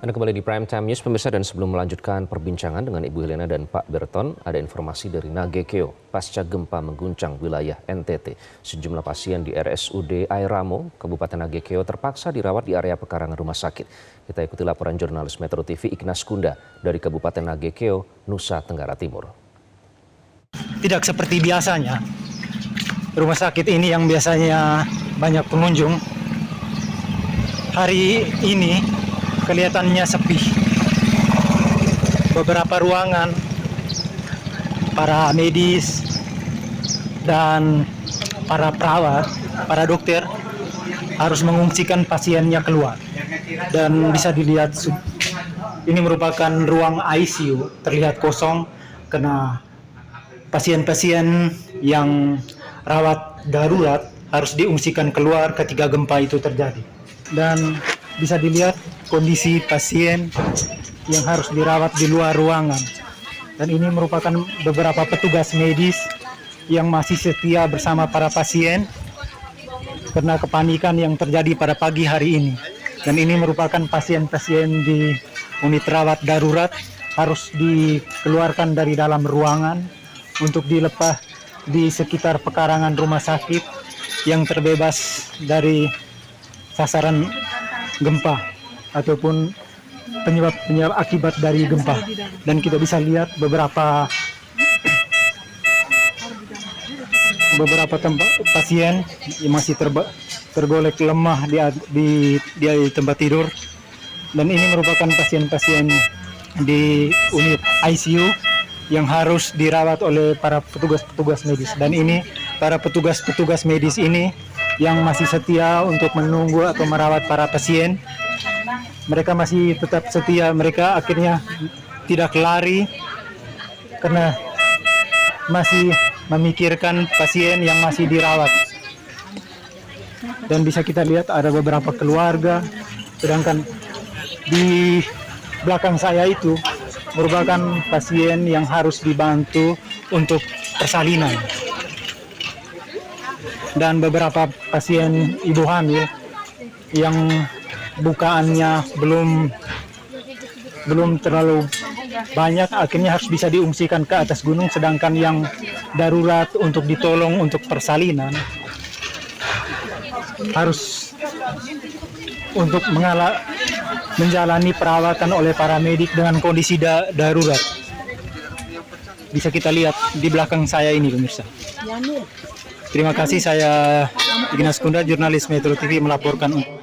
Anda kembali di Prime Time News, pemirsa, dan sebelum melanjutkan perbincangan dengan Ibu Helena dan Pak Berton, ada informasi dari Nagekeo. Pasca gempa mengguncang wilayah NTT, sejumlah pasien di RSUD Airamo, Kabupaten Nagekeo terpaksa dirawat di area pekarangan rumah sakit. Kita ikuti laporan jurnalis Metro TV Ignas Kunda dari Kabupaten Nagekeo, Nusa Tenggara Timur. Tidak seperti biasanya, rumah sakit ini yang biasanya banyak pengunjung, hari ini kelihatannya sepi. Beberapa ruangan para medis dan para perawat, para dokter harus mengungsikan pasiennya keluar. Dan bisa dilihat ini merupakan ruang ICU, terlihat kosong karena pasien-pasien yang rawat darurat harus diungsikan keluar ketika gempa itu terjadi. Dan bisa dilihat kondisi pasien yang harus dirawat di luar ruangan. Dan ini merupakan beberapa petugas medis yang masih setia bersama para pasien karena kepanikan yang terjadi pada pagi hari ini. Dan ini merupakan pasien-pasien di unit rawat darurat harus dikeluarkan dari dalam ruangan untuk dilepas di sekitar pekarangan rumah sakit yang terbebas dari sasaran gempa ataupun penyebab akibat dari gempa. Dan kita bisa lihat beberapa tempat pasien yang masih tergolek lemah di tempat tidur. Dan ini merupakan pasien-pasien di unit ICU yang harus dirawat oleh para petugas-petugas medis. Dan ini para petugas-petugas medis ini yang masih setia untuk menunggu atau merawat para pasien. Mereka masih tetap setia, mereka akhirnya tidak lari karena masih memikirkan pasien yang masih dirawat. Dan bisa kita lihat ada beberapa keluarga, sedangkan di belakang saya itu merupakan pasien yang harus dibantu untuk persalinan. Dan beberapa pasien ibu hamil yang bukaannya belum terlalu banyak akhirnya harus bisa diungsikan ke atas gunung, sedangkan yang darurat untuk ditolong untuk persalinan harus untuk menjalani perawatan oleh para medik dengan kondisi darurat. Bisa kita lihat di belakang saya ini, pemirsa. Terima kasih, saya Ignas Kunda, jurnalis Metro TV melaporkan.